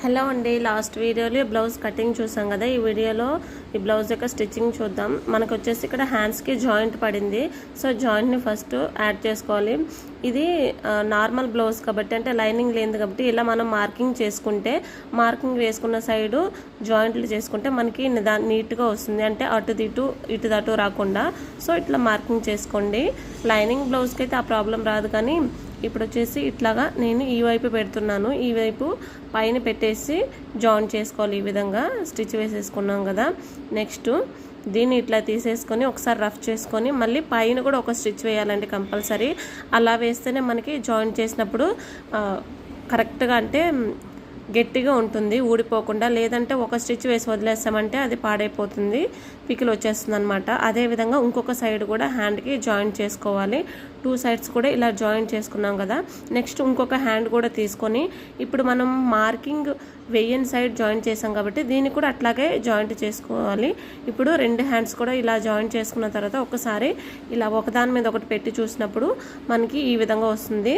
Hello అండి, last వీడియోలో blouse cutting చూసాం కదా. ఈ వీడియోలో ఈ బ్లౌజ్ యొక్క స్టిచ్చింగ్ చూద్దాం. మనకు వచ్చేసి ఇక్కడ హ్యాండ్స్కి జాయింట్ పడింది. సో జాయింట్ని ఫస్ట్ యాడ్ చేసుకోవాలి. ఇది నార్మల్ బ్లౌజ్ కాబట్టి, అంటే లైనింగ్ లేదు కాబట్టి ఇలా మనం మార్కింగ్ చేసుకుంటే, మార్కింగ్ వేసుకున్న సైడు జాయింట్లు చేసుకుంటే మనకి నీట్గా వస్తుంది. అంటే ఇటు దటు రాకుండా. సో ఇట్లా మార్కింగ్ చేసుకోండి. లైనింగ్ బ్లౌజ్కి అయితే ఆ ప్రాబ్లం రాదు, కానీ ఇప్పుడు వచ్చేసి ఇట్లాగా నేను ఈ వైపు పెడుతున్నాను. ఈ వైపు పైన పెట్టేసి జాయిన్ చేసుకోవాలి. ఈ విధంగా స్టిచ్ వేసేసుకున్నాం కదా. నెక్స్ట్ దీన్ని ఇట్లా తీసేసుకొని ఒకసారి రఫ్ చేసుకొని మళ్ళీ పైన కూడా ఒక స్టిచ్ వేయాలండి కంపల్సరీ. అలా వేస్తేనే మనకి జాయిన్ చేసినప్పుడు కరెక్ట్గా అంటే గట్టిగా ఉంటుంది, ఊడిపోకుండా. లేదంటే ఒక స్టిచ్ వేసి వదిలేస్తామంటే అది పాడైపోతుంది, పికిల్ వచ్చేస్తుంది అనమాట. అదేవిధంగా ఇంకొక సైడ్ కూడా హ్యాండ్కి జాయింట్ చేసుకోవాలి. 2 సైడ్స్ కూడా ఇలా జాయింట్ చేసుకున్నాం కదా. నెక్స్ట్ ఇంకొక హ్యాండ్ కూడా తీసుకొని ఇప్పుడు మనం మార్కింగ్ వెయ్యని సైడ్ జాయింట్ చేసాం కాబట్టి దీన్ని కూడా అట్లాగే జాయింట్ చేసుకోవాలి. ఇప్పుడు 2 హ్యాండ్స్ కూడా ఇలా జాయింట్ చేసుకున్న తర్వాత ఒకసారి ఇలా ఒకదాని మీద ఒకటి పెట్టి చూసినప్పుడు మనకి ఈ విధంగా వస్తుంది.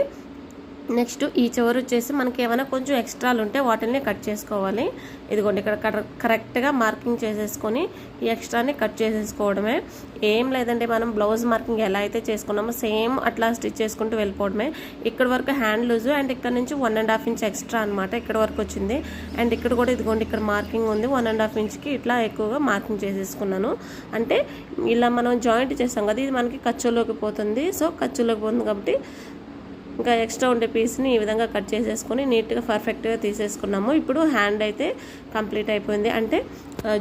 నెక్స్ట్ ఈ చివరి వచ్చేసి మనకి ఏమైనా కొంచెం ఎక్స్ట్రాలు ఉంటే వాటిని కట్ చేసుకోవాలి. ఇదిగోండి ఇక్కడ కరెక్ట్గా మార్కింగ్ చేసేసుకొని ఈ ఎక్స్ట్రాని కట్ చేసేసుకోవడమే. ఏం లేదంటే మనం బ్లౌజ్ మార్కింగ్ ఎలా అయితే చేసుకున్నామో సేమ్ అట్లా స్టిచ్ చేసుకుంటూ వెళ్ళిపోవడమే. ఇక్కడ వరకు హ్యాండ్ లూజు అండ్ ఇక్కడ నుంచి 1.5 ఇంచ్ ఎక్స్ట్రా అనమాట ఇక్కడ వరకు వచ్చింది. అండ్ ఇక్కడ కూడా ఇదిగోండి ఇక్కడ మార్కింగ్ ఉంది, 1.5 ఇంచ్కి ఇట్లా ఎక్కువగా మార్కింగ్ చేసేసుకున్నాను. అంటే ఇలా మనం జాయింట్ చేస్తాం కదా, ఇది మనకి ఖర్చులోకి పోతుంది. సో ఖర్చులోకి పోతుంది కాబట్టి ఇంకా ఎక్స్ట్రా ఉండే పీస్ని ఈ విధంగా కట్ చేసేసుకొని నీట్గా పర్ఫెక్ట్గా తీసేసుకున్నాము. ఇప్పుడు హ్యాండ్ అయితే కంప్లీట్ అయిపోయింది. అంటే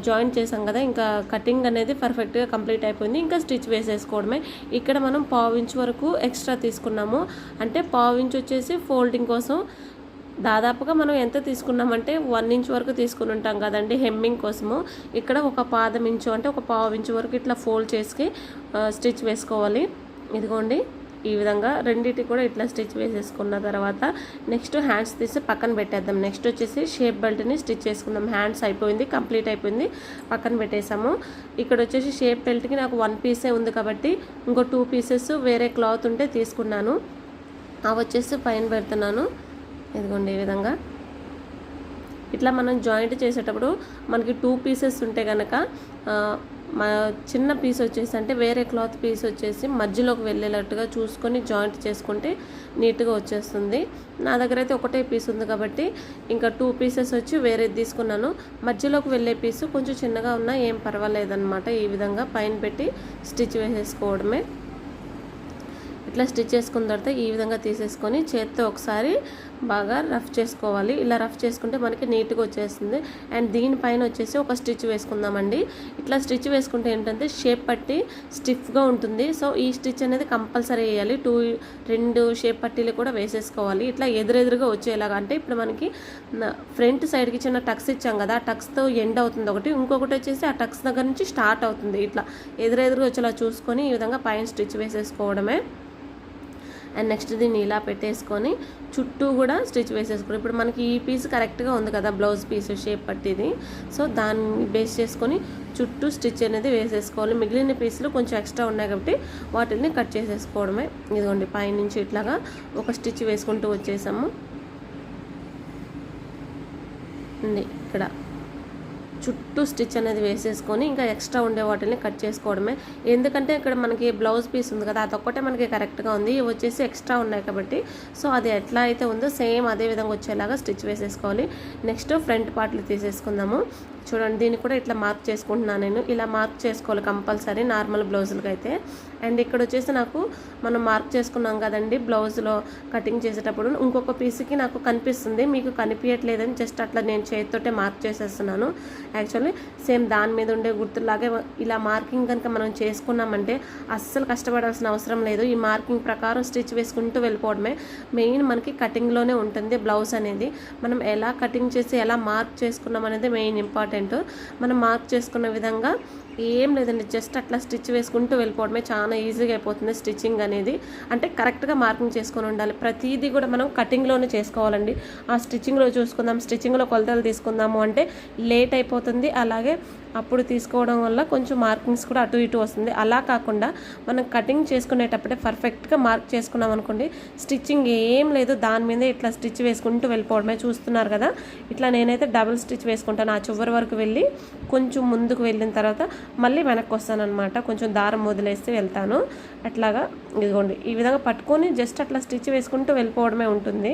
జాయింట్ చేసాం కదా, ఇంకా కటింగ్ అనేది పర్ఫెక్ట్గా కంప్లీట్ అయిపోయింది. ఇంకా స్టిచ్ వేసేసుకోవడమే. ఇక్కడ మనం 1/4 ఇంచ్ వరకు ఎక్స్ట్రా తీసుకున్నాము. అంటే 1/4 ఇంచ్ వచ్చేసి ఫోల్డింగ్ కోసం. దాదాపుగా మనం ఎంత తీసుకున్నామంటే 1 ఇంచ్ వరకు తీసుకుని ఉంటాం కదండి హెమ్మింగ్ కోసము. ఇక్కడ ఒక 1/4 ఇంచు అంటే ఒక 1/4 ఇంచ్ వరకు ఇట్లా ఫోల్డ్ చేసి స్టిచ్ వేసుకోవాలి. ఇదిగోండి ఈ విధంగా రెండింటి కూడా ఇట్లా స్టిచ్ వేసేసుకున్న తర్వాత నెక్స్ట్ హ్యాండ్స్ తీసి పక్కన పెట్టేద్దాం. నెక్స్ట్ వచ్చేసి షేప్ బెల్ట్ని స్టిచ్ చేసుకుందాం. హ్యాండ్స్ అయిపోయింది, కంప్లీట్ అయిపోయింది, పక్కన పెట్టేసాము. ఇక్కడ వచ్చేసి షేప్ బెల్ట్కి నాకు 1 పీసే ఉంది కాబట్టి ఇంకో 2 పీసెస్ వేరే క్లాత్ ఉంటే తీసుకున్నాను. అవి వచ్చేసి పైన పెడుతున్నాను. ఇదిగోండి ఈ విధంగా ఇట్లా మనం జాయింట్ చేసేటప్పుడు మనకి 2 పీసెస్ ఉంటే కనుక చిన్న పీస్ వచ్చేసి అంటే వేరే క్లాత్ పీస్ వచ్చేసి మధ్యలోకి వెళ్ళేటట్టుగా చూసుకొని జాయింట్ చేసుకుంటే నీట్గా వచ్చేస్తుంది. నా దగ్గర అయితే ఒకటే పీస్ ఉంది కాబట్టి ఇంకా 2 పీసెస్ వచ్చి వేరేది తీసుకున్నాను. మధ్యలోకి వెళ్ళే పీసు కొంచెం చిన్నగా ఉన్నా ఏం పర్వాలేదన్నమాట. ఈ విధంగా పైన పెట్టి స్టిచ్ వేసేసుకోవడమే. ఇట్లా స్టిచ్ చేసుకున్న తర్వాత ఈ విధంగా తీసేసుకొని చేత్తో ఒకసారి బాగా రఫ్ చేసుకోవాలి. ఇలా రఫ్ చేసుకుంటే మనకి నీట్గా వచ్చేస్తుంది. అండ్ దీనిపైన వచ్చేసి ఒక స్టిచ్ వేసుకుందామండి. ఇట్లా స్టిచ్ వేసుకుంటే ఏంటంటే షేప్ పట్టి స్టిఫ్గా ఉంటుంది. సో ఈ స్టిచ్ అనేది కంపల్సరీ వేయాలి. 2 షేప్ పట్టీలు కూడా వేసేసుకోవాలి. ఇట్లా ఎదురెదురుగా వచ్చేలాగా. అంటే ఇప్పుడు మనకి ఫ్రంట్ సైడ్కి చిన్న టక్స్ ఇచ్చాం కదా, ఆ టక్స్తో ఎండ్ అవుతుంది ఒకటి, ఇంకొకటి వచ్చేసి ఆ టక్స్ దగ్గర నుంచి స్టార్ట్ అవుతుంది. ఇట్లా ఎదురెదురుగా వచ్చేలా చూసుకొని ఈ విధంగా పైన స్టిచ్ వేసేసుకోవడమే. అండ్ నెక్స్ట్ దీన్ని ఇలా పెట్టేసుకొని చుట్టూ కూడా స్టిచ్ వేసేసుకోండి. ఇప్పుడు మనకి ఈ పీస్ కరెక్ట్గా ఉంది కదా బ్లౌజ్ పీస్ షేప్ పట్టిది. సో దాన్ని బేస్ చేసుకొని చుట్టూ స్టిచ్ అనేది వేసేసుకోవాలి. మిగిలిన పీసులు కొంచెం ఎక్స్ట్రా ఉన్నాయి కాబట్టి వాటిని కట్ చేసేసుకోవడమే. ఇదిగోండి పైనుంచి ఇట్లాగా ఒక స్టిచ్ వేసుకుంటూ వచ్చేసాము. ఇక్కడ చుట్టూ స్టిచ్ అనేది వేసేసుకొని ఇంకా ఎక్స్ట్రా ఉండే వాటిని కట్ చేసుకోవడమే. ఎందుకంటే ఇక్కడ మనకి బ్లౌజ్ పీస్ ఉంది కదా, అదొక్కటే మనకి కరెక్ట్గా ఉంది. ఇవి వచ్చేసి ఎక్స్ట్రా ఉన్నాయి కాబట్టి సో అది ఎట్లా అయితే ఉందో సేమ్ అదే విధంగా వచ్చేలాగా స్టిచ్ వేసేసుకోవాలి. నెక్స్ట్ ఫ్రంట్ పార్ట్లు తీసేసుకుందాము. చూడండి దీన్ని కూడా ఇట్లా మార్క్ చేసుకుంటున్నాను నేను. ఇలా మార్క్ చేసుకోవాలి కంపల్సరీ నార్మల్ బ్లౌజులకి అయితే. అండ్ ఇక్కడ వచ్చేసి నాకు మనం మార్క్ చేసుకున్నాం కదండి బ్లౌజ్లో కటింగ్ చేసేటప్పుడు, ఇంకొక పీస్కి నాకు కనిపిస్తుంది, మీకు కనిపించట్లేదని జస్ట్ అట్లా నేను చేతితోటే మార్క్ చేసేస్తున్నాను. యాక్చువల్లీ సేమ్ దాని మీద ఉండే గుర్తులాగే ఇలా మార్కింగ్ కనుక మనం చేసుకున్నామంటే అస్సలు కష్టపడాల్సిన అవసరం లేదు. ఈ మార్కింగ్ ప్రకారం స్టిచ్ వేసుకుంటూ వెళ్ళిపోవడమే. మెయిన్ మనకి కటింగ్లోనే ఉంటుంది బ్లౌజ్ అనేది. మనం ఎలా కటింగ్ చేసి ఎలా మార్క్ చేసుకున్నాం అనేది మెయిన్ ఇంపార్టెంట్. మనం మార్క్ చేసుకున్న విధంగా ఏం లేదండి, జస్ట్ అట్లా స్టిచ్ వేసుకుంటూ వెళ్ళిపోవడమే. చాలా చాలా ఈజీగా అయిపోతుంది స్టిచ్చింగ్ అనేది. అంటే కరెక్ట్గా మార్కింగ్ చేసుకొని ఉండాలి. ప్రతిదీ కూడా మనం కటింగ్లోనే చేసుకోవాలండి. ఆ స్టిచ్చింగ్లో చూసుకుందాం, స్టిచ్చింగ్లో కొలతలు తీసుకుందాము అంటే లేట్ అయిపోతుంది. అలాగే అప్పుడు తీసుకోవడం వల్ల కొంచెం మార్కింగ్స్ కూడా అటు ఇటు వస్తుంది. అలా కాకుండా మనం కటింగ్ చేసుకునేటప్పుడే పర్ఫెక్ట్గా మార్క్ చేసుకున్నాం అనుకోండి, స్టిచ్చింగ్ ఏం లేదు, దాని మీద ఇట్లా స్టిచ్ వేసుకుంటూ వెళ్ళిపోవడమే. చూస్తున్నారు కదా, ఇట్లా నేనైతే డబుల్ స్టిచ్ వేసుకుంటాను. ఆ చివరి వరకు వెళ్ళి కొంచెం ముందుకు వెళ్ళిన తర్వాత మళ్ళీ వెనక్కి వస్తాను అనమాట. కొంచెం దారం వదిలేసి వెళ్తాను. అట్లాగా ఇదిగోండి ఈ విధంగా పట్టుకొని జస్ట్ అట్లా స్టిచ్ వేసుకుంటూ వెళ్ళిపోవడమే ఉంటుంది.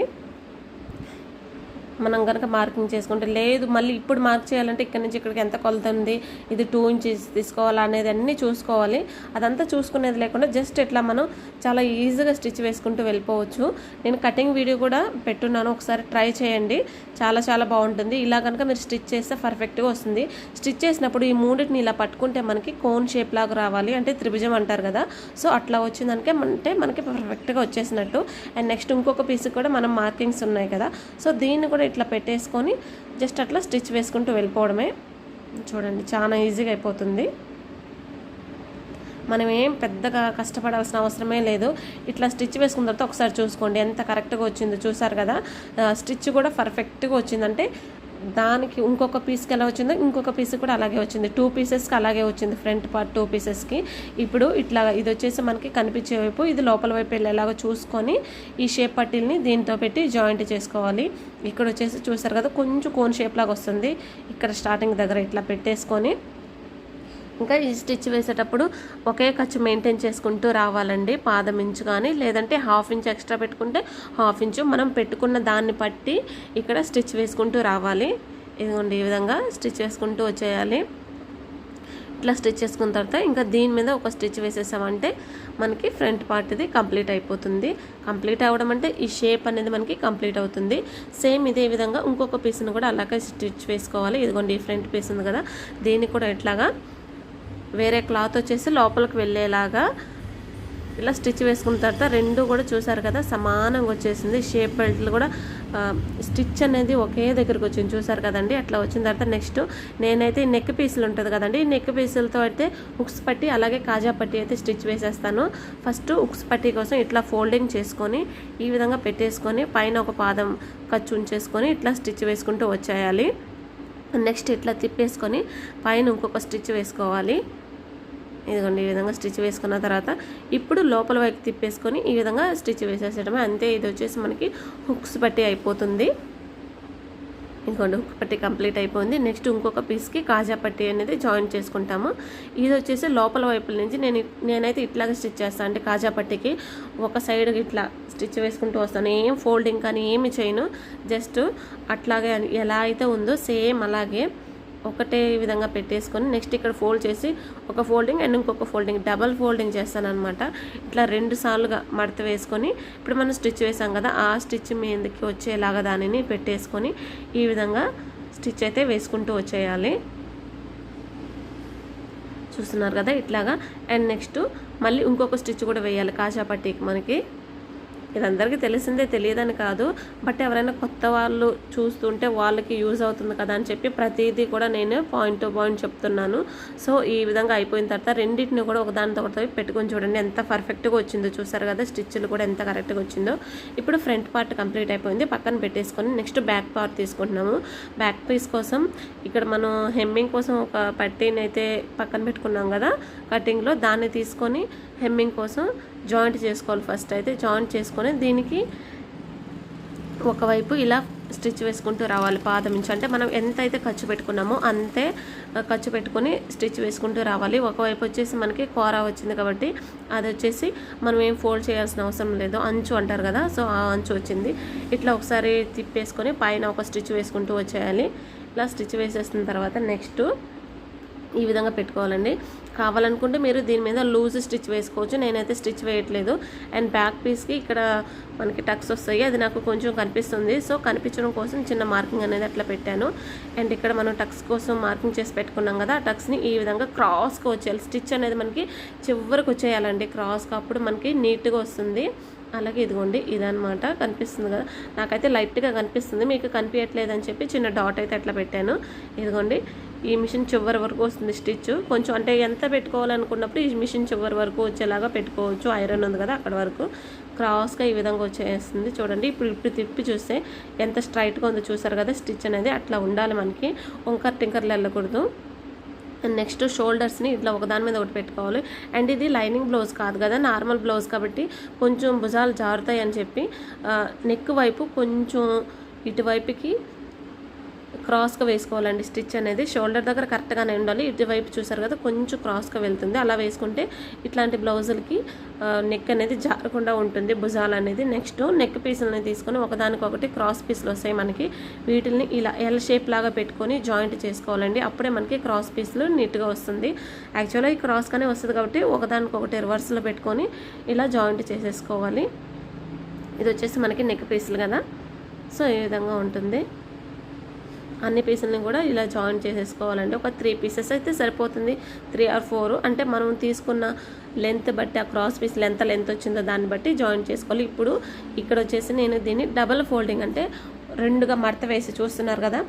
మనం కనుక మార్కింగ్ చేసుకుంటే, లేదు మళ్ళీ ఇప్పుడు మార్క్ చేయాలంటే ఇక్కడ నుంచి ఇక్కడికి ఎంత కొలత ఉంది, ఇది 2 ఇంచెస్ తీసుకోవాలా అనేది అన్నీ చూసుకోవాలి. అదంతా చూసుకునేది లేకుండా జస్ట్ ఇట్లా మనం చాలా ఈజీగా స్టిచ్ వేసుకుంటూ వెళ్ళిపోవచ్చు. నేను కటింగ్ వీడియో కూడా పెట్టున్నాను, ఒకసారి ట్రై చేయండి. చాలా బాగుంటుంది. ఇలా కనుక మీరు స్టిచ్ చేస్తే పర్ఫెక్ట్గా వస్తుంది. స్టిచ్ చేసినప్పుడు ఈ మూడింటిని ఇలా పట్టుకుంటే మనకి కోన్ షేప్ లాగా రావాలి, అంటే త్రిభుజం అంటారు కదా. సో అట్లా వచ్చిందనికే అంటే మనకి పర్ఫెక్ట్గా వచ్చేసినట్టు. అండ్ నెక్స్ట్ ఇంకొక పీస్ కూడా మనం మార్కింగ్స్ ఉన్నాయి కదా, సో దీన్ని కూడా ఇట్లా పెట్టేసుకొని జస్ట్ అట్లా స్టిచ్ వేసుకుంటూ వెళ్ళిపోవడమే. చూడండి చాలా ఈజీగా అయిపోతుంది. మనం ఏం పెద్దగా కష్టపడాల్సిన అవసరమే లేదు. ఇట్లా స్టిచ్ వేసుకున్న తర్వాత ఒకసారి చూసుకోండి ఎంత కరెక్ట్గా వచ్చిందో. చూసారు కదా, స్టిచ్ కూడా పర్ఫెక్ట్గా వచ్చిందంటే దానికి ఇంకొక పీస్కి ఎలా వచ్చిందో ఇంకొక పీస్ కూడా అలాగే వచ్చింది. 2 పీసెస్కి అలాగే వచ్చింది, ఫ్రంట్ పార్ట్ 2 పీసెస్కి. ఇప్పుడు ఇట్లా ఇది వచ్చేసి మనకి కనిపించే వైపు, ఇది లోపల వైపు వెళ్ళేలాగా చూసుకొని ఈ షేప్ పట్టీల్ని దీంతో పెట్టి జాయింట్ చేసుకోవాలి. ఇక్కడ వచ్చేసి చూసారు కదా, కొంచెం కోన్ షేప్ లాగా వస్తుంది. ఇక్కడ స్టార్టింగ్ దగ్గర ఇట్లా పెట్టేసుకొని ఇంకా ఈ స్టిచ్ వేసేటప్పుడు ఒకే ఖర్చు మెయింటైన్ చేసుకుంటూ రావాలండి. పాదం ఇంచు కానీ లేదంటే 1/2 ఇంచ్ ఎక్స్ట్రా పెట్టుకుంటే 1/2 ఇంచు మనం పెట్టుకున్న దాన్ని బట్టి ఇక్కడ స్టిచ్ వేసుకుంటూ రావాలి. ఇదిగోండి ఈ విధంగా స్టిచ్ వేసుకుంటూ వచ్చేయాలి. ఇట్లా స్టిచ్ చేసుకున్న తర్వాత ఇంకా దీని మీద ఒక స్టిచ్ వేసేసామంటే మనకి ఫ్రంట్ పార్ట్ ఇది కంప్లీట్ అయిపోతుంది. కంప్లీట్ అవ్వడం అంటే ఈ షేప్ అనేది మనకి కంప్లీట్ అవుతుంది. సేమ్ ఇదే విధంగా ఇంకొక పీస్ను కూడా అలాగే స్టిచ్ వేసుకోవాలి. ఇదిగోండి ఈ ఫ్రంట్ పీస్ ఉంది కదా, దీన్ని కూడా ఇట్లాగా వేరే క్లాత్ వచ్చేసి లోపలికి వెళ్ళేలాగా ఇలా స్టిచ్ వేసుకున్న తర్వాత రెండు కూడా చూసారు కదా సమానంగా వచ్చేసింది. షేప్ బెల్ట్లు కూడా స్టిచ్ అనేది ఒకే దగ్గరికి వచ్చింది, చూసారు కదండి. అట్లా వచ్చిన తర్వాత నెక్స్ట్ నేనైతే నెక్ పీసులు ఉంటుంది కదండి, నెక్ పీసులతో అయితే ఉక్స్ పట్టి అలాగే కాజా పట్టి అయితే స్టిచ్ వేసేస్తాను. ఫస్ట్ ఉక్స్ పట్టి కోసం ఇట్లా ఫోల్డింగ్ చేసుకొని ఈ విధంగా పెట్టేసుకొని పైన ఒక పాదం ఖర్చు ఉంచేసుకొని ఇట్లా స్టిచ్ వేసుకుంటూ వచ్చేయాలి. నెక్స్ట్ ఇట్లా తిప్పేసుకొని పైన ఇంకొక స్టిచ్ వేసుకోవాలి. ఇదిగోండి ఈ విధంగా స్టిచ్ వేసుకున్న తర్వాత ఇప్పుడు లోపల వైపు తిప్పేసుకొని ఈ విధంగా స్టిచ్ వేసేసేయడమే, అంతే. ఇది వచ్చేసి మనకి హుక్స్ పట్టి అయిపోతుంది. ఇంకోండి హుక్ పట్టి కంప్లీట్ అయిపోయింది. నెక్స్ట్ ఇంకొక పీస్కి కాజా పట్టి అనేది జాయిన్ చేసుకుంటాము. ఇది వచ్చేసి లోపల వైపుల నుంచి నేనైతే ఇట్లాగే స్టిచ్ చేస్తాను. అంటే కాజా పట్టికి ఒక సైడ్ ఇట్లా స్టిచ్ వేసుకుంటూ వస్తాను. ఏం ఫోల్డింగ్ కానీ ఏమి చేయను, జస్ట్ అట్లాగే ఎలా అయితే ఉందో సేమ్ అలాగే ఒకటే విధంగా పెట్టేసుకొని నెక్స్ట్ ఇక్కడ ఫోల్డ్ చేసి ఒక ఫోల్డింగ్ అండ్ ఇంకొక ఫోల్డింగ్ డబల్ ఫోల్డింగ్ చేస్తాను అనమాట. ఇట్లా 2 సార్లుగా మడత వేసుకొని ఇప్పుడు మనం స్టిచ్ వేసాం కదా, ఆ స్టిచ్ మీదకి వచ్చేలాగా దానిని పెట్టేసుకొని ఈ విధంగా స్టిచ్ అయితే వేసుకుంటూ వచ్చేయాలి. చూస్తున్నారు కదా ఇట్లాగా. అండ్ నెక్స్ట్ మళ్ళీ ఇంకొక స్టిచ్ కూడా వేయాలి కాజా పట్టీకి. మనకి ఇది అందరికీ తెలిసిందే, తెలియదని కాదు, బట్ ఎవరైనా కొత్త వాళ్ళు చూస్తుంటే వాళ్ళకి యూజ్ అవుతుంది కదా అని చెప్పి ప్రతిదీ కూడా నేను పాయింట్ టు పాయింట్ చెప్తున్నాను. సో ఈ విధంగా అయిపోయిన తర్వాత రెండింటిని కూడా ఒకదానితో ఒకటి పెట్టుకొని చూడండి ఎంత పర్ఫెక్ట్గా వచ్చిందో. చూసారు కదా స్టిచ్లు కూడా ఎంత కరెక్ట్గా వచ్చిందో. ఇప్పుడు ఫ్రంట్ పార్ట్ కంప్లీట్ అయిపోయింది, పక్కన పెట్టేసుకొని నెక్స్ట్ బ్యాక్ పార్ట్ తీసుకుంటున్నాము. బ్యాక్ పీస్ కోసం ఇక్కడ మనం హెమ్మింగ్ కోసం ఒక పట్టీని అయితే పక్కన పెట్టుకున్నాం కదా కటింగ్లో, దాన్ని తీసుకొని హెమ్మింగ్ కోసం జాయింట్ చేసుకోవాలి. ఫస్ట్ అయితే జాయింట్ చేసుకొని దీనికి ఒకవైపు ఇలా స్టిచ్ వేసుకుంటూ రావాలి. పాదం నుంచి అంటే మనం ఎంత అయితే ఖర్చు పెట్టుకున్నామో అంతే ఖర్చు పెట్టుకొని స్టిచ్ వేసుకుంటూ రావాలి. ఒకవైపు వచ్చేసి మనకి కూర వచ్చింది కాబట్టి అది వచ్చేసి మనం ఏం ఫోల్డ్ చేయాల్సిన అవసరం లేదు, అంచు అంటారు కదా, సో ఆ అంచు వచ్చింది. ఇట్లా ఒకసారి తిప్పేసుకొని పైన ఒక స్టిచ్ వేసుకుంటూ వచ్చేయాలి. ఇలా స్టిచ్ వేసేసిన తర్వాత నెక్స్ట్ ఈ విధంగా పెట్టుకోవాలండి. కావాలనుకుంటే మీరు దీని మీద లూజ్ స్టిచ్ వేసుకోవచ్చు, నేనైతే స్టిచ్ వేయట్లేదు. అండ్ బ్యాక్ పీస్కి ఇక్కడ మనకి టక్స్ వస్తాయి, అది నాకు కొంచెం కనిపిస్తుంది, సో కనిపించడం కోసం చిన్న మార్కింగ్ అనేది అట్లా పెట్టాను. అండ్ ఇక్కడ మనం టక్స్ కోసం మార్కింగ్ చేసి పెట్టుకున్నాం కదా, ఆ టక్స్ని ఈ విధంగా క్రాస్గా వచ్చేయాలి. స్టిచ్ అనేది మనకి చివరికి వచ్చేయాలండి క్రాస్గా, అప్పుడు మనకి నీట్గా వస్తుంది. అలాగే ఇదిగోండి ఇదనమాట, కనిపిస్తుంది కదా, నాకైతే లైట్గా కనిపిస్తుంది, మీకు కనిపించట్లేదని చెప్పి చిన్న డాట్ అయితే అట్లా పెట్టాను. ఇదిగోండి ఈ మిషన్ చివరి వరకు వస్తుంది స్టిచ్. కొంచెం అంటే ఎంత పెట్టుకోవాలనుకున్నప్పుడు ఈ మిషన్ చివరి వరకు వచ్చేలాగా పెట్టుకోవచ్చు. ఐరన్ ఉంది కదా అక్కడ వరకు క్రాస్గా ఈ విధంగా వచ్చేస్తుంది చూడండి. ఇప్పుడు తిప్పి చూస్తే ఎంత స్ట్రైట్గా ఉందో చూసారు కదా. స్టిచ్ అనేది అట్లా ఉండాలి మనకి, వంకర్ టింకర్లు వెళ్ళకూడదు. అండ్ నెక్స్ట్ షోల్డర్స్ని ఇట్లా ఒకదాని మీద ఒకటి పెట్టుకోవాలి. అండ్ ఇది లైనింగ్ బ్లౌజ్ కాదు కదా, నార్మల్ బ్లౌజ్ కాబట్టి కొంచెం భుజాలు జారుతాయి అని చెప్పి నెక్ వైపు కొంచెం ఇటువైపుకి క్రాస్గా వేసుకోవాలండి స్టిచ్ అనేది. షోల్డర్ దగ్గర కరెక్ట్గానే ఉండాలి. ఇటువైపు చూసారు కదా కొంచెం క్రాస్గా వెళ్తుంది. అలా వేసుకుంటే ఇట్లాంటి బ్లౌజులకి నెక్ అనేది జారకుండా ఉంటుంది, భుజాలు అనేది. నెక్స్ట్ నెక్ పీసులని తీసుకొని ఒకదానికొకటి క్రాస్ పీసులు వస్తాయి మనకి. వీటిని ఇలా ఎల్ షేప్ లాగా పెట్టుకొని జాయింట్ చేసుకోవాలండి. అప్పుడే మనకి క్రాస్ పీసులు నీట్గా వస్తుంది. యాక్చువల్గా ఈ క్రాస్గానే వస్తుంది కాబట్టి ఒకదానికొకటి రివర్స్లో పెట్టుకొని ఇలా జాయింట్ చేసేసుకోవాలి. ఇది వచ్చేసి మనకి నెక్ పీసులు కదా. సో ఈ విధంగా ఉంటుంది. అన్ని పీసులని కూడా ఇలా జాయిన్ చేసేసుకోవాలండి. ఒక 3 పీసెస్ అయితే సరిపోతుంది, 3 or 4 అంటే మనం తీసుకున్న లెంత్ బట్టి, ఆ క్రాస్ పీస్ ఎంత లెంత్ వచ్చిందో దాన్ని బట్టి జాయిన్ చేసుకోవాలి. ఇప్పుడు ఇక్కడ వచ్చేసి నేను దీన్ని డబల్ ఫోల్డింగ్ అంటే 2గా మడత వేసి చూస్తున్నారు కదా,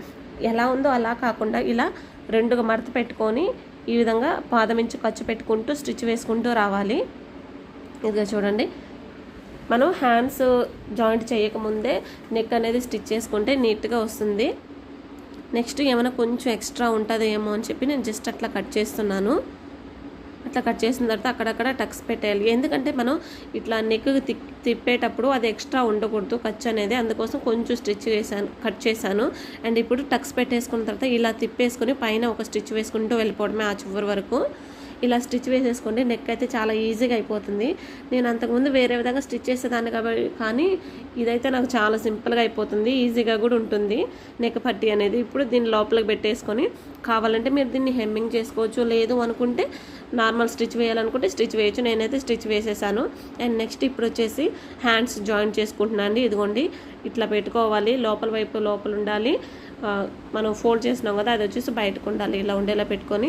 ఎలా ఉందో అలా కాకుండా ఇలా 2గా మడత పెట్టుకొని ఈ విధంగా పాదమించి ఖర్చు పెట్టుకుంటూ స్టిచ్ వేసుకుంటూ రావాలి. ఇదిగా చూడండి, మనం హ్యాండ్స్ జాయింట్ చేయకముందే నెక్ అనేది స్టిచ్ చేసుకుంటే నీట్గా వస్తుంది. నెక్స్ట్ ఏమైనా కొంచెం ఎక్స్ట్రా ఉంటుందేమో అని చెప్పి నేను జస్ట్ అట్లా కట్ చేస్తున్నాను. అట్లా కట్ చేసిన తర్వాత అక్కడక్కడ టక్స్ పెట్టేయాలి. ఎందుకంటే మనం ఇట్లా నెక్ తిప్పేటప్పుడు అది ఎక్స్ట్రా ఉండకూడదు ఖర్చు అనేది, అందుకోసం కొంచెం స్టిచ్ కట్ చేశాను. అండ్ ఇప్పుడు టక్స్ పెట్టేసుకున్న తర్వాత ఇలా తిప్పేసుకొని పైన ఒక స్టిచ్ వేసుకుంటూ వెళ్ళిపోవడమే ఆ చివరి వరకు. ఇలా స్టిచ్ వేసేసుకోండి, నెక్ అయితే చాలా ఈజీగా అయిపోతుంది. నేను అంతకుముందు వేరే విధంగా స్టిచ్ చేసేదాన్ని కాబట్టి, కానీ ఇదైతే నాకు చాలా సింపుల్గా అయిపోతుంది, ఈజీగా కూడా ఉంటుంది నెక్ పట్టీ అనేది. ఇప్పుడు దీన్ని లోపలికి పెట్టేసుకొని కావాలంటే మీరు దీన్ని హెమ్మింగ్ చేసుకోవచ్చు, లేదు అనుకుంటే నార్మల్ స్టిచ్ వేయాలనుకుంటే స్టిచ్ వేయచ్చు. నేనైతే స్టిచ్ వేసేసాను. అండ్ నెక్స్ట్ ఇప్పుడు వచ్చేసి హ్యాండ్స్ జాయిన్ చేసుకుంటున్నాను అండి. ఇదిగోండి ఇట్లా పెట్టుకోవాలి, లోపల వైపు లోపల ఉండాలి. మనం ఫోల్డ్ చేసినాం కదా అది వచ్చేసి బయటకు ఉండాలి, ఇలా ఉండేలా పెట్టుకొని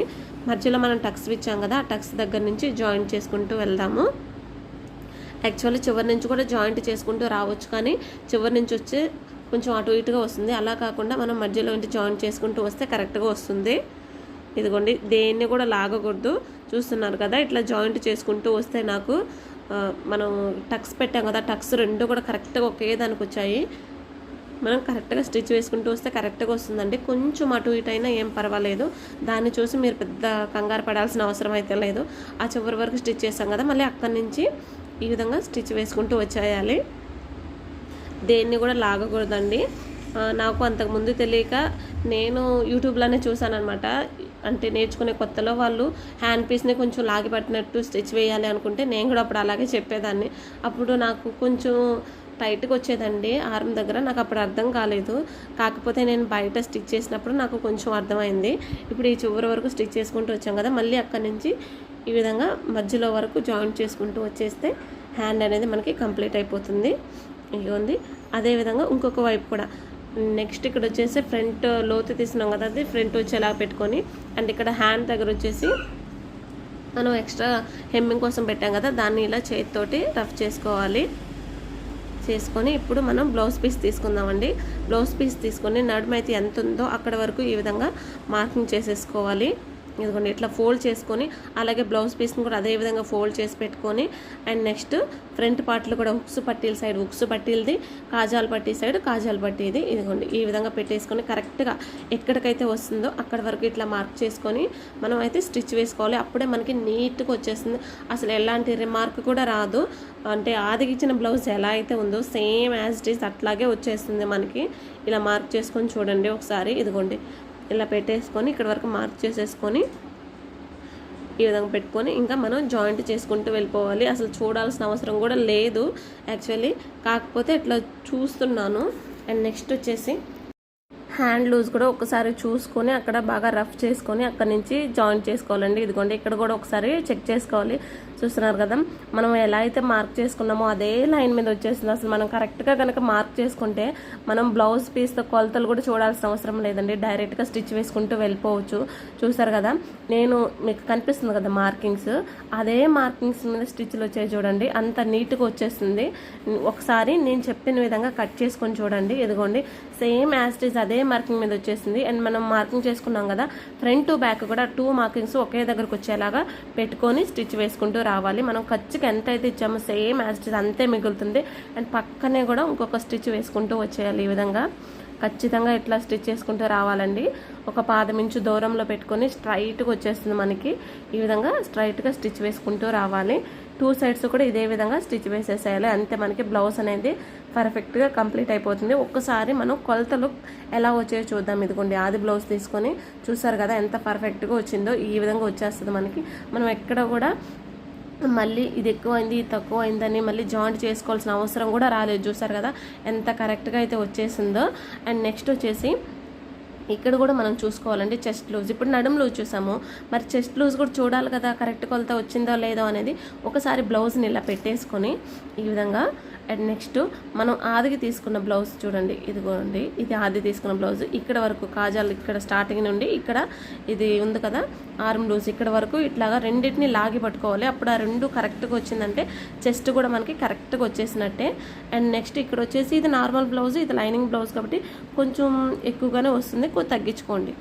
మధ్యలో మనం టక్స్ ఇచ్చాం కదా ఆ టక్స్ దగ్గర నుంచి జాయింట్ చేసుకుంటూ వెళ్దాము. యాక్చువల్లీ చివరి నుంచి కూడా జాయింట్ చేసుకుంటూ రావచ్చు, కానీ చివరి నుంచి వచ్చి కొంచెం అటు ఇటుగా వస్తుంది. అలా కాకుండా మనం మధ్యలో నుంచి జాయింట్ చేసుకుంటూ వస్తే కరెక్ట్గా వస్తుంది. ఇదిగోండి, దేన్ని కూడా లాగకూడదు. చూస్తున్నారు కదా, ఇట్లా జాయింట్ చేసుకుంటూ వస్తే నాకు మనం టక్స్ పెట్టాం కదా, టక్స్ 2 కూడా కరెక్ట్గా ఒకే దానికి వచ్చాయి. మనం కరెక్ట్గా స్టిచ్ వేసుకుంటూ వస్తే కరెక్ట్గా వస్తుందండి. కొంచెం అటు ఇటు అయినా ఏం పర్వాలేదు, దాన్ని చూసి మీరు పెద్ద కంగారు పడాల్సిన అవసరం అయితే లేదు. ఆ చివరి వరకు స్టిచ్ చేస్తాం కదా, మళ్ళీ అక్కడి నుంచి ఈ విధంగా స్టిచ్ వేసుకుంటూ వచ్చేయాలి. దేన్ని కూడా లాగకూడదండి. నాకు అంతకుముందు తెలియక నేను యూట్యూబ్లోనే చూసాను అనమాట. అంటే నేర్చుకునే కొత్తలో వాళ్ళు హ్యాండ్ పీస్ని కొంచెం లాగి పట్టినట్టు స్టిచ్ వేయాలి అనుకుంటే నేను కూడా అప్పుడు అలాగే చెప్పేదాన్ని. అప్పుడు నాకు కొంచెం టైట్గా వచ్చేదండి ఆర్మ్ దగ్గర, నాకు అప్పుడు అర్థం కాలేదు. కాకపోతే నేను బయట స్టిచ్ చేసినప్పుడు నాకు కొంచెం అర్థమైంది. ఇప్పుడు ఈ చివరి వరకు స్టిచ్ చేసుకుంటూ వచ్చాం కదా, మళ్ళీ అక్కడి నుంచి ఈ విధంగా మధ్యలో వరకు జాయింట్ చేసుకుంటూ వచ్చేస్తే హ్యాండ్ అనేది మనకి కంప్లీట్ అయిపోతుంది. ఇదిగోండి, అదేవిధంగా ఇంకొక వైపు కూడా. నెక్స్ట్ ఇక్కడ వచ్చేసి ఫ్రంట్ లోతు తీసినాం కదా, అది ఫ్రంట్ వచ్చేలా పెట్టుకొని, అండ్ ఇక్కడ హ్యాండ్ దగ్గర వచ్చేసి మనం ఎక్స్ట్రా హెమ్మింగ్ కోసం పెట్టాం కదా, దాన్ని ఇలా చేతితోటి రఫ్ చేసుకోవాలి. చేసుకొని ఇప్పుడు మనం బ్లౌజ్ పీస్ తీసుకుందామండి. బ్లౌజ్ పీస్ తీసుకొని నడుము అయితే ఎంత ఉందో అక్కడ వరకు ఈ విధంగా మార్కింగ్ చేసేసుకోవాలి. ఇదిగోండి ఇట్లా ఫోల్డ్ చేసుకొని, అలాగే బ్లౌజ్ పీస్ని కూడా అదే విధంగా ఫోల్డ్ చేసి పెట్టుకొని, అండ్ నెక్స్ట్ ఫ్రంట్ పార్ట్లు కూడా ఉక్సు పట్టీల సైడ్ ఉక్సు పట్టీలది, కాజాల పట్టీ సైడ్ కాజాల పట్టీది. ఇదిగోండి ఈ విధంగా పెట్టేసుకొని కరెక్ట్గా ఎక్కడికైతే వస్తుందో అక్కడ వరకు ఇట్లా మార్క్ చేసుకొని మనం అయితే స్టిచ్ వేసుకోవాలి. అప్పుడే మనకి నీట్గా వచ్చేస్తుంది, అసలు ఎలాంటి రిమార్క్ కూడా రాదు. అంటే ఆదిగిచ్చిన బ్లౌజ్ ఎలా అయితే ఉందో సేమ్ యాజ్ ఇట్ ఈస్ అట్లాగే వచ్చేస్తుంది మనకి. ఇలా మార్క్ చేసుకొని చూడండి ఒకసారి. ఇదిగోండి ఇలా పెట్టేసుకొని ఇక్కడ వరకు మార్క్ చేసేసుకొని ఈ విధంగా పెట్టుకొని ఇంకా మనం జాయింట్ చేసుకుంటూ వెళ్ళిపోవాలి. అసలు చూడాల్సిన అవసరం కూడా లేదు యాక్చువల్లీ, కాకపోతే ఇట్లా చూస్తున్నాను. అండ్ నెక్స్ట్ వచ్చేసి హ్యాండ్ లూజ్ కూడా ఒకసారి చూసుకొని అక్కడ బాగా రఫ్ చేసుకొని అక్కడ నుంచి జాయింట్ చేసుకోవాలండి. ఇదిగోండి ఇక్కడ కూడా ఒకసారి చెక్ చేసుకోవాలి. చూస్తున్నారు కదా, మనం ఎలా అయితే మార్క్ చేసుకున్నామో అదే లైన్ మీద వచ్చేస్తుంది. అసలు మనం కరెక్ట్గా కనుక మార్క్ చేసుకుంటే మనం బ్లౌజ్ పీస్తో కొలతలు కూడా చూడాల్సిన అవసరం లేదండి, డైరెక్ట్గా స్టిచ్ వేసుకుంటూ వెళ్ళిపోవచ్చు. చూసారు కదా, నేను మీకు కనిపిస్తుంది కదా మార్కింగ్స్, అదే మార్కింగ్స్ మీద స్టిచ్లు వచ్చాయి చూడండి, అంత నీట్గా వచ్చేస్తుంది. ఒకసారి నేను చెప్పిన విధంగా కట్ చేసుకొని చూడండి. ఇదిగోండి సేమ్ యాజ్ ఇట్ ఈజ్ అదే మార్కింగ్ మీద వచ్చేసింది. అండ్ మనం మార్కింగ్ చేసుకున్నాం కదా, ఫ్రంట్ టు బ్యాక్ కూడా 2 మార్కింగ్స్ ఒకే దగ్గరకు వచ్చేలాగా పెట్టుకొని స్టిచ్ వేసుకుంటూ రావాలి. మనం ఖర్చుకి ఎంత అయితే ఇచ్చామో సేమ్ యాజ్ ఇట్ ఈజ్ అంతే మిగులుతుంది. అండ్ పక్కనే కూడా ఇంకొక స్టిచ్ వేసుకుంటూ వచ్చేయాలి. ఈ విధంగా ఖచ్చితంగా ఇట్లా స్టిచ్ చేసుకుంటూ రావాలండి. ఒక పాదమించు దూరంలో పెట్టుకొని స్ట్రైట్గా వచ్చేస్తుంది మనకి. ఈ విధంగా స్ట్రైట్గా స్టిచ్ వేసుకుంటూ రావాలి. 2 సైడ్స్ కూడా ఇదే విధంగా స్టిచ్ వేసేసేయాలి. అంతే మనకి బ్లౌజ్ అనేది పర్ఫెక్ట్గా కంప్లీట్ అయిపోతుంది. ఒక్కసారి మనం కొలతలు ఎలా వచ్చాయో చూద్దాం. ఇదిగోండి ఆది బ్లౌజ్ తీసుకొని చూసారు కదా ఎంత పర్ఫెక్ట్గా వచ్చిందో. ఈ విధంగా వచ్చేస్తుంది మనకి. మనం ఎక్కడ కూడా మళ్ళీ ఇది ఎక్కువైంది ఇది తక్కువ అయిందని మళ్ళీ జాయింట్ చేసుకోవాల్సిన అవసరం కూడా రాలేదు. చూసారు కదా ఎంత కరెక్ట్గా అయితే వచ్చేసిందో. అండ్ నెక్స్ట్ వచ్చేసి ఇక్కడ కూడా మనం చూసుకోవాలండి చెస్ట్ లూజ్. ఇప్పుడు నడుము లూజ్ చూసాము, మరి చెస్ట్ లూజ్ కూడా చూడాలి కదా కరెక్ట్ కొలత వచ్చిందో లేదో అనేది. ఒకసారి బ్లౌజ్ని ఇలా పెట్టేసుకొని ఈ విధంగా. అండ్ నెక్స్ట్ మనం ఆదికి తీసుకున్న బ్లౌజ్ చూడండి, ఇదిగోండి ఇది ఆది తీసుకున్న బ్లౌజ్. ఇక్కడ వరకు కాజాలు ఇక్కడ స్టార్టింగ్ నుండి ఇక్కడ ఇది ఉంది కదా ఆర్మ్ లూజ్, ఇక్కడ వరకు ఇట్లాగా రెండింటిని లాగి పట్టుకోవాలి. అప్పుడు ఆ రెండు కరెక్ట్గా వచ్చిందంటే చెస్ట్ కూడా మనకి కరెక్ట్గా వచ్చేసినట్టే. అండ్ నెక్స్ట్ ఇక్కడ వచ్చేసి ఇది నార్మల్ బ్లౌజ్, ఇది లైనింగ్ బ్లౌజ్ కాబట్టి కొంచెం ఎక్కువగానే వస్తుంది, కొంచెం తగ్గించుకోండి.